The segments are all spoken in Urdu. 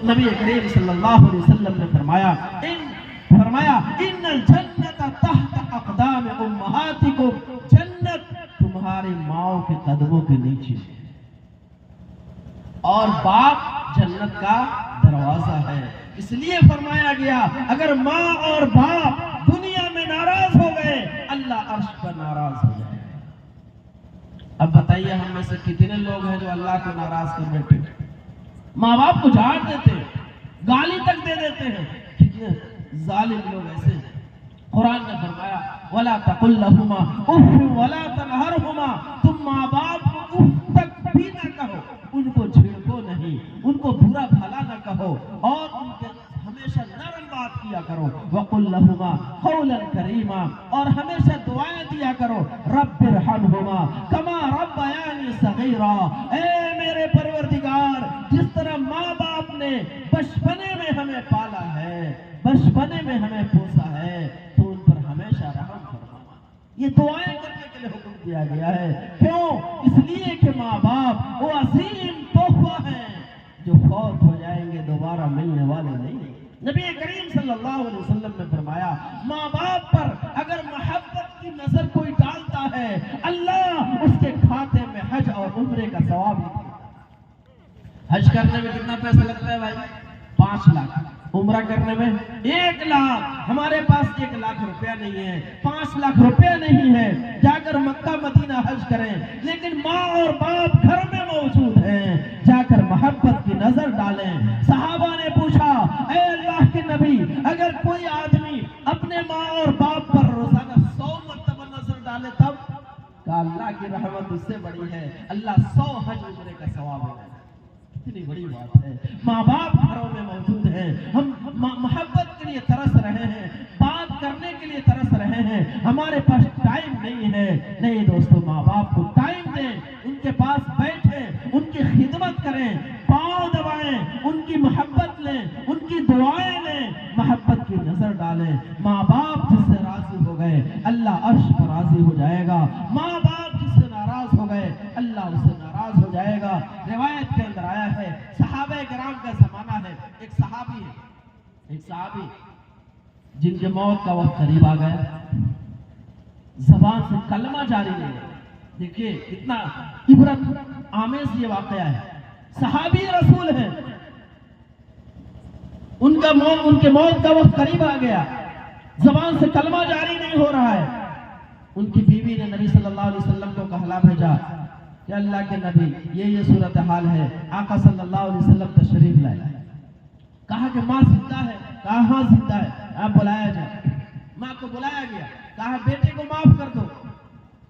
نبی کریم صلی اللہ علیہ وسلم نے فرمایا ان الجنت تحت اقدام امہاتکم، جنت تمہاری ماؤں کے قدموں کے نیچے، اور باپ جنت کا دروازہ ہے۔ اس لیے فرمایا گیا اگر ماں اور باپ دنیا میں ناراض ہو گئے، اللہ عرش پر ناراض ہو جائے۔ اب بتائیے ہم میں سے کتنے لوگ ہیں جو اللہ کو ناراض کر بیٹھے، ماں باپ کو جھاڑ دیتے ہیں، گالی تک دے دیتے ہیں، کتنے ظالم لوگ ایسے ہیں۔ قرآن نے فرمایا وَلَا تَقُلْ لَهُمَا اُفٍّ وَلَا تَنْهَرْهُمَا، تم ماں باپ کو اف تک بھی نہ کہو، ان کو جھڑکو نہیں، ان کو برا بھلا نہ کہو، اور ان کے ہمیشہ نرم بات کیا کرو۔ وَقُلْ لَهُمَا قَوْلًا كَرِيمًا، اور ہمیشہ دعائیں دیا کرو، رَبِّ ارْحَمْهُمَا كَمَا رَبَّيَانِي صَغِيرًا، اے میرے پروردگار، جس طرح ماں باپ نے بچپنے میں ہمیں پالا ہے، بچپنے میں ہمیں پوسا ہے، تو ان پر ہمیشہ رحم فرمانا۔ یہ دعائیں کرنے کے لیے حکم دیا گیا ہے۔ کیوں؟ اس لیے کہ ماں باپ وہ عظیم تحفہ ہیں جو فوت ہو جائیں گے، دوبارہ ملنے والے نہیں۔ نبی کریم صلی اللہ علیہ وسلم نے فرمایا ماں باپ پر اگر محبت کی نظر کوئی ڈالتا ہے، اللہ اس کے کھاتے میں حج اور عمرے کا ثواب لکھتا ہے۔ حج کرنے میں کتنا پیسہ لگتا ہے بھائی؟ 5 لاکھ۔ عمرہ کرنے میں 1 لاکھ۔ ہمارے پاس 1 لاکھ روپیہ نہیں ہے، 5 لاکھ روپیہ نہیں ہے، جا کر مکہ مدینہ حج کریں، لیکن ماں اور باپ گھر میں موجود ہیں، جا کر محبت کی نظر ڈالیں۔ صحابہ نے پوچھا اے اللہ کے نبی، اگر کوئی آدمی اپنے ماں اور باپ پر روزانہ 100 مرتبہ نظر ڈالے تب؟ کہا اللہ کی رحمت اس سے بڑی ہے، اللہ 100 حج عمرے کا ثواب ہے۔ کتنی بڑی بات ہے، ماں باپ گھروں میں موجود ہیں، ہم محبت کے لیے ترس رہے ہیں، بات کرنے کے لیے ترس رہے ہیں، ہمارے پاس ٹائم نہیں ہے۔ نہیں دوستو، ماں باپ کو ٹائم دیں، ان کے پاس بیٹھیں، ان کی خدمت کریں، پاؤں دبائیں، ان کی محبت لیں، ان کی دعائیں لیں، محبت کی نظر ڈالیں۔ ماں باپ جس سے راضی ہو گئے، اللہ عرش پر راضی ہو جائے گا۔ ماں باپ جس سے ناراض ہو گئے، اللہ اس سے ناراض ہو جائے گا۔ روایت کے اندر آیا ہے، صحابہ کرام کا زمانہ ہے، ایک صحابی جن کے موت کا وقت قریب آ گیا، زبان سے کلمہ جاری نہیں ہے۔ دیکھیے کتنا عبرت آمیز یہ واقعہ ہے، صحابی رسول ہیں، ان کے موت کا وقت قریب آ گیا، زبان سے کلمہ جاری نہیں ہو رہا ہے۔ ان کی بیوی نے نبی صلی اللہ علیہ وسلم کو کہلا بھیجا کہ اللہ کے نبی یہ صورتحال ہے، آقا صلی اللہ علیہ وسلم تشریف لائے۔ کہا کہ ماں زندہ ہے؟ کہا ہاں زندہ ہے۔ آپ بلایا جائے۔ ماں کو بلایا گیا، کہا بیٹے کو معاف کر دو۔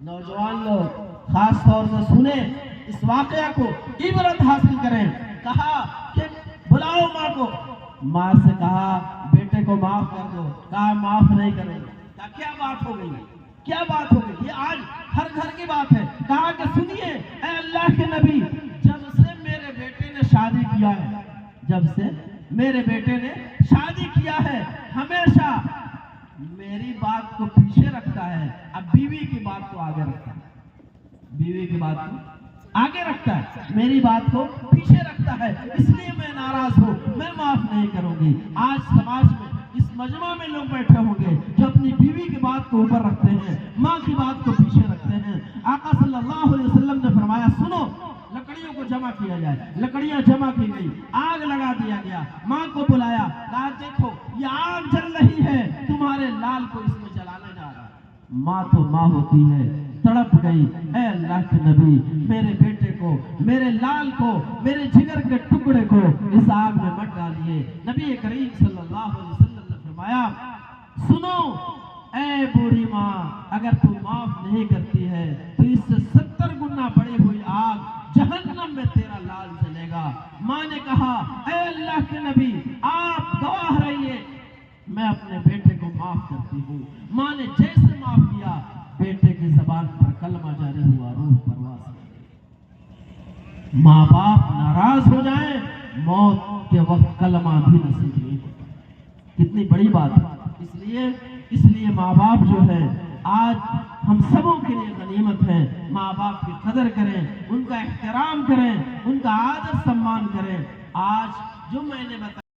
نوجوان لوگ خاص طور سے سنیں اس واقعہ کو، عبرت حاصل کریں۔ کہا کہ بلاؤ ماں کو۔ ماں سے کہا بیٹے کو معاف کر دو۔ کہا معاف نہیں کریں گے۔ کہا کیا بات ہو گئی؟ کیا بات ہو گئی؟ یہ آج ہر گھر کی بات ہے۔ کہا کہ سنیے اے اللہ کے نبی، جب سے میرے بیٹے نے شادی کیا ہے، ہمیشہ میری بات کو پیچھے رکھتا ہے، اب بیوی کی بات کو آگے رکھتا ہے، بیوی کی بات کو آگے رکھتا ہے، میری بات کو پیچھے رکھتا ہے، اس لیے میں ناراض ہوں، میں معاف نہیں کروں گی۔ آج سماج میں اس مجمع میں لوگ بیٹھے ہوں گے جو اپنی بیوی کی بات کو اوپر رکھتے ہیں، ماں کی بات کو پیچھے رکھتے ہیں۔ آقا صلی اللہ علیہ وسلم نے فرمایا سنو، لکڑیوں کو جمع کیا جائے۔ لکڑیاں جمع کی گئی، آگ لگا دیا گیا، ماں کو بلایا، کہا دیکھو یہ آگ جل رہی ہے، تمہارے لال کو اس میں جلانے جا رہا ہے۔ ماں تو ماں ہوتی ہے، تڑپ گئی، اے اللہ کے نبی میرے بیٹے کو، میرے لال کو، میرے جگر کے ٹکڑے کو اس آگ میں مت ڈالیے۔ نبی کریم صلی اللہ علیہ وسلم نے فرمایا سنو اے بوڑھی ماں، اگر تو معاف نہیں کرتی ہے تو اس سے 70 گنا بڑی ہوئی آگ جہنم میں تیرا لال جلے گا۔ ماں نے کہا اے اللہ کے نبی آپ گواہ رہیے، میں اپنے بیٹے کو معاف کرتی ہوں۔ ماں نے جیسے معاف کیا، بیٹے کی زبان پر کلمہ جاری ہوا، روح پرواز کر گئی۔ ماں باپ ناراض ہو جائیں، موت کے وقت کلمہ بھی نصیب نہیں ہوتا۔ کتنی بڑی بات ہے۔ اس لیے ماں باپ جو ہے آج ہم سبوں کے لیے غنیمت ہے۔ ماں باپ کی قدر کریں، ان کا احترام کریں، ان کا آدر سمان کریں۔ آج جو میں نے بتایا